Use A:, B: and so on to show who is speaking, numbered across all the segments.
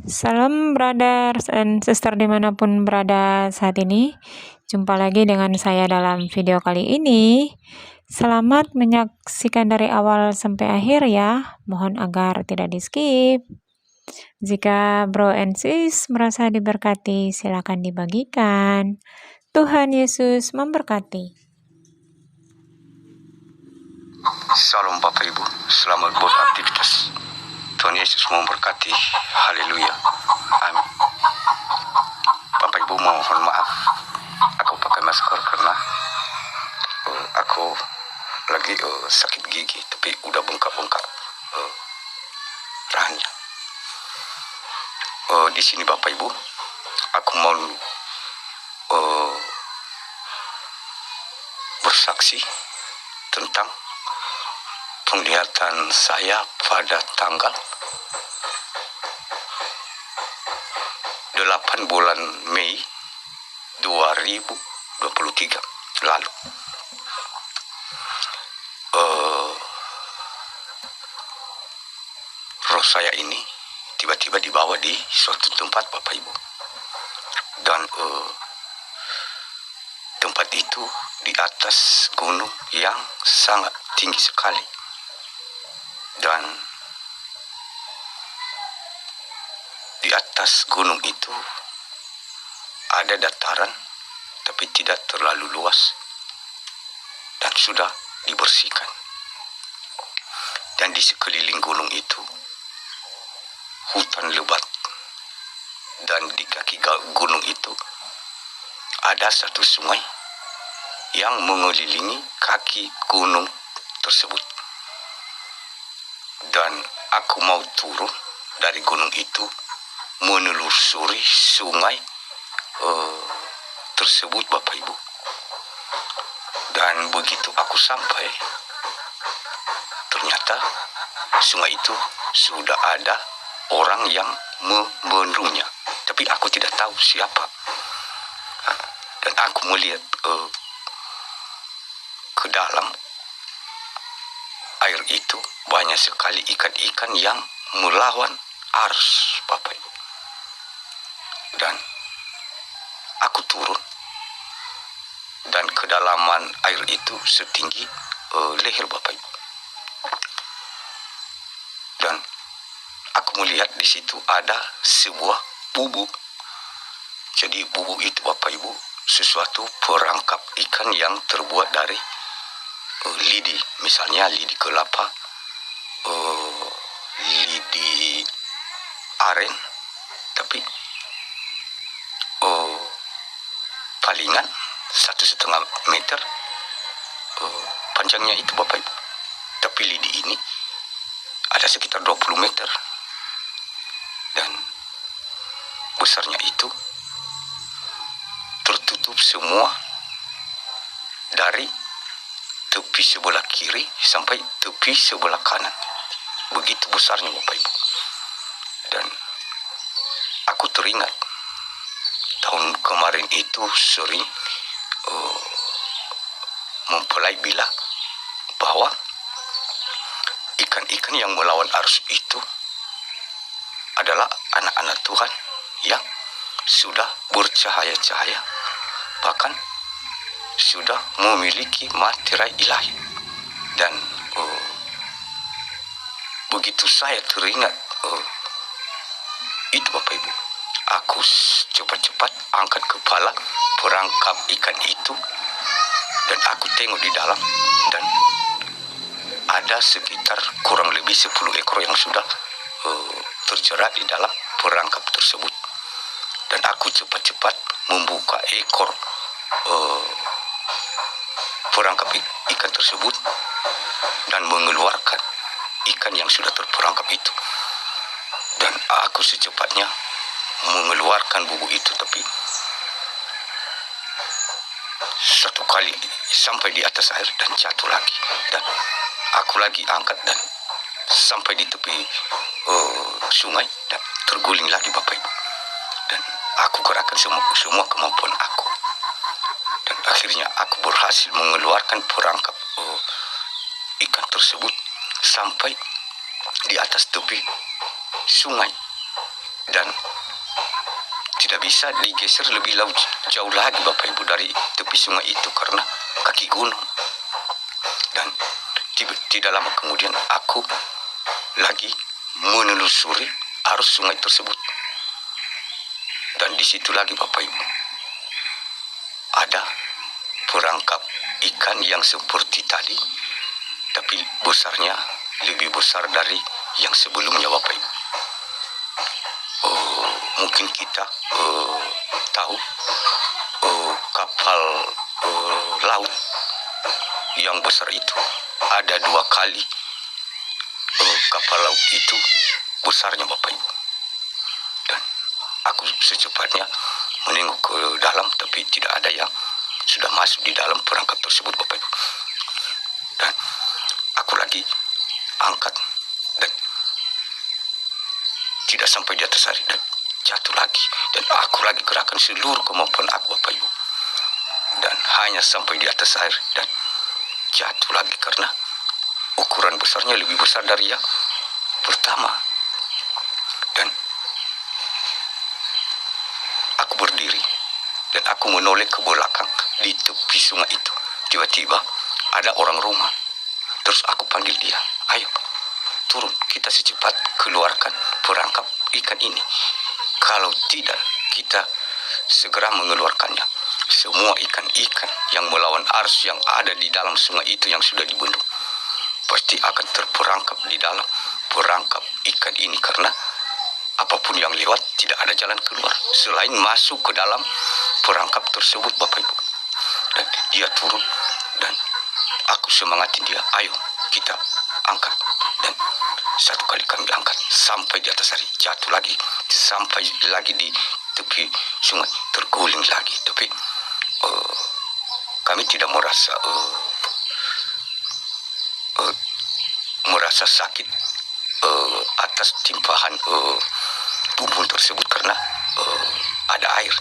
A: Salam brothers and sister dimanapun berada saat ini. Jumpa lagi dengan saya dalam video kali ini. Selamat menyaksikan dari awal sampai akhir ya. Mohon agar tidak di skip. Jika bro and sis merasa diberkati, silakan dibagikan. Tuhan Yesus memberkati.
B: Salam Bapak Ibu, selamat beraktivitas. Tuhan Yesus memberkati. Haleluya. Amin. Bapak Ibu mohon maaf, aku pakai masker karena aku lagi sakit gigi, tapi udah bengkak-bengkak rahangnya. Di sini Bapak Ibu, aku mau bersaksi tentang penglihatan saya pada tanggal 8 bulan Mei 2023 lalu. Roh saya ini tiba-tiba dibawa di suatu tempat Bapak Ibu, dan tempat itu di atas gunung yang sangat tinggi sekali, dan di atas gunung itu ada dataran tapi tidak terlalu luas dan sudah dibersihkan. Dan di sekeliling gunung itu hutan lebat, dan di kaki gunung itu ada satu sungai yang mengelilingi kaki gunung tersebut. Dan aku mau turun dari gunung itu menelusuri sungai tersebut Bapak Ibu. Dan begitu aku sampai, ternyata sungai itu sudah ada orang yang membendungnya, tapi aku tidak tahu siapa. Dan aku melihat ke dalam air itu banyak sekali ikan-ikan yang melawan arus Bapak Ibu. Dan aku turun, dan kedalaman air itu setinggi leher Bapak Ibu. Dan aku melihat di situ ada sebuah bubuk. Jadi bubuk itu Bapak Ibu sesuatu perangkap ikan yang terbuat dari lidi, misalnya lidi kelapa, lidi aren, tapi palingan 1,5 meter panjangnya itu Bapak Ibu. Tapi lidi ini ada sekitar 20 meter, dan besarnya itu tertutup semua dari tepi sebelah kiri sampai tepi sebelah kanan. Begitu besarnya Bapak Ibu. Dan aku teringat tahun kemarin itu sering mempelai bilang bahwa ikan-ikan yang melawan arus itu adalah anak-anak Tuhan yang sudah bercahaya-cahaya, bahkan sudah memiliki materai ilahi. Dan begitu saya teringat itu Bapak Ibu, aku cepat-cepat angkat kepala perangkap ikan itu, dan aku tengok di dalam, dan ada sekitar kurang lebih 10 ekor yang sudah terjerat di dalam perangkap tersebut. Dan aku cepat-cepat membuka ekor perangkap ikan tersebut dan mengeluarkan ikan yang sudah terperangkap itu. Dan aku secepatnya mengeluarkan bubuk itu, tapi satu kali sampai di atas air dan jatuh lagi, dan aku lagi angkat dan sampai di tepi sungai dan terguling lagi Bapak Ibu. Dan aku kerahkan semua kemampuan aku, dan akhirnya aku berhasil mengeluarkan perangkap ikan tersebut sampai di atas tepi sungai. dan tidak bisa digeser lebih jauh lagi Bapak Ibu dari tepi sungai itu karena kaki gunung. Dan tidak lama kemudian aku lagi menelusuri arus sungai tersebut. Dan di situ lagi Bapak Ibu ada perangkap ikan yang seperti tadi, tapi besarnya lebih besar dari yang sebelumnya Bapak Ibu. Mungkin kita tahu kapal laut yang besar itu ada 2 kali kapal laut itu besarnya Bapak Ibu. Dan aku secepatnya menengok ke dalam, tapi tidak ada yang sudah masuk di dalam perangkap tersebut Bapak Ibu. Dan aku lagi angkat dan tidak sampai di atas air dan jatuh lagi, dan aku lagi gerakan seluruh kemampuan aku Bapak Ibu, dan hanya sampai di atas air dan jatuh lagi karena ukuran besarnya lebih besar dari yang pertama. Dan aku berdiri dan aku menoleh ke belakang di tepi sungai itu. Tiba-tiba ada orang rumah, terus aku panggil dia, ayo turun, kita secepat keluarkan perangkap ikan ini. Kalau tidak, kita segera mengeluarkannya. Semua ikan-ikan yang melawan arus yang ada di dalam sungai itu yang sudah dibendung pasti akan terperangkap di dalam perangkap ikan ini, karena apapun yang lewat tidak ada jalan keluar selain masuk ke dalam perangkap tersebut Bapak Ibu. Dan dia turun dan aku semangatin dia, ayo kita angkat. Dan satu kali kami angkat sampai di atas air, jatuh lagi, sampai lagi di tepi sungai, terguling lagi. Tapi kami tidak merasa sakit atas timpahan bumbun tersebut karena ada air.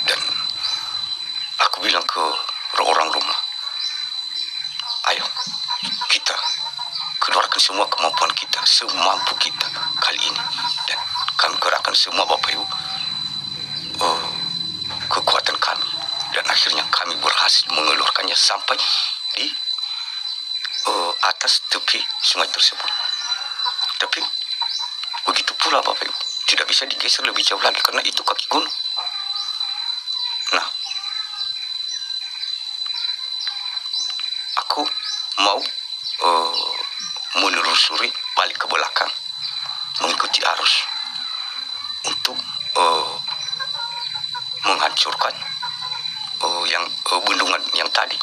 B: Dan aku bilang ke orang rumah, ayo kita keluarkan semua kemampuan kita, semampu kita kali ini. Dan kami kerahkan semua Bapak Ibu kekuatan kami, dan akhirnya kami berhasil mengeluarkannya sampai di atas tepi sungai tersebut. Tapi begitu pula Bapak Ibu, tidak bisa digeser lebih jauh lagi karena itu kaki gunung. Nah, aku mau menelusuri balik ke belakang mengikuti arus untuk menghancurkan yang bendungan yang tadi.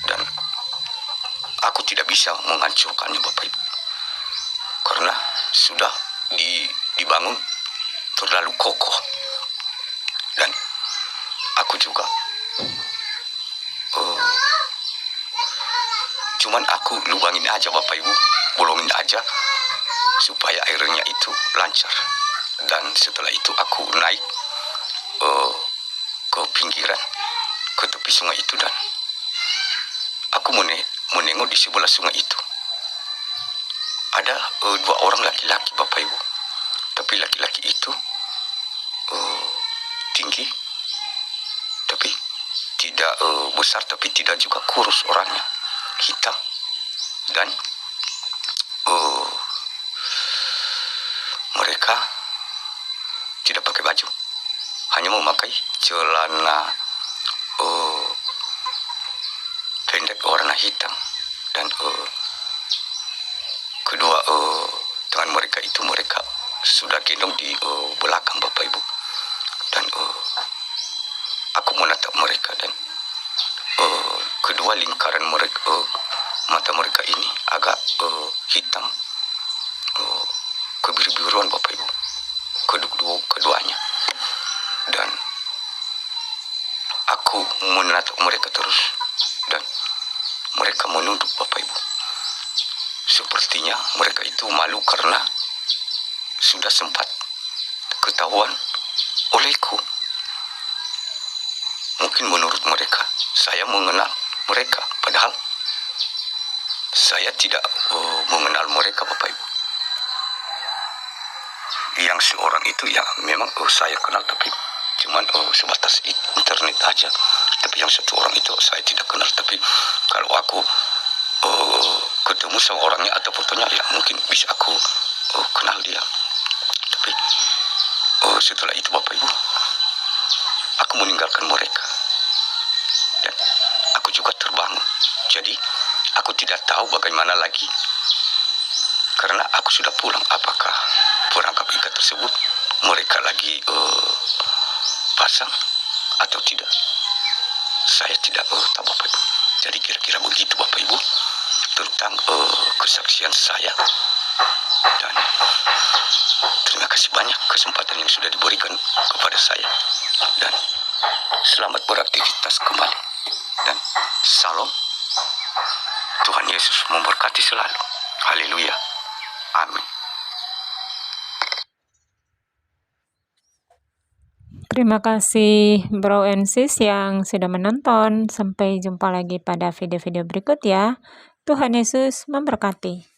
B: Dan aku tidak bisa menghancurkannya Bapak Ibu karena sudah dibangun terlalu kokoh. Dan aku juga cuman aku lubangin aja Bapak Ibu, bolongin aja supaya airnya itu lancar. Dan setelah itu aku naik ke pinggiran, ke tepi sungai itu, dan aku menengok di sebelah sungai itu ada 2 orang laki-laki Bapak Ibu. Tapi laki-laki itu tinggi, tapi tidak besar, tapi tidak juga kurus orangnya, hitam. Dan mereka tidak pakai baju, hanya memakai celana pendek warna hitam. Dan kedua tangan mereka itu mereka sudah gendong di belakang Bapak Ibu. Dan aku menatap mereka, dan kedua lingkaran mereka, mata mereka ini agak hitam, kebiru-biruan Bapak Ibu, keduanya. Dan aku menatap mereka terus, dan mereka menunduk Bapak Ibu. Sepertinya mereka itu malu karena sudah sempat ketahuan olehku. Mungkin menurut mereka saya mengenal mereka, padahal saya tidak mengenal mereka Bapak Ibu. yang seorang itu ya memang saya kenal, tapi cuman sebatas internet aja. Tapi yang satu orang itu saya tidak kenal, tapi kalau aku ketemu sama orangnya atau fotonya ya mungkin bisa aku kenal dia. Tapi setelah itu Bapak Ibu, aku meninggalkan mereka dan aku juga terbangun. Jadi aku tidak tahu bagaimana lagi, karena aku sudah pulang. Apakah perangkap ikat tersebut mereka lagi pasang atau tidak, saya tidak tahu Bapak Ibu. Jadi kira-kira begitu Bapak Ibu tentang kesaksian saya. Dan terima kasih banyak kesempatan yang sudah diberikan kepada saya, dan selamat beraktivitas kembali, dan salam. Tuhan Yesus memberkati selalu. Haleluya. Amin.
A: Terima kasih Bro and Sis yang sudah menonton. Sampai jumpa lagi pada video-video berikut ya. Tuhan Yesus memberkati.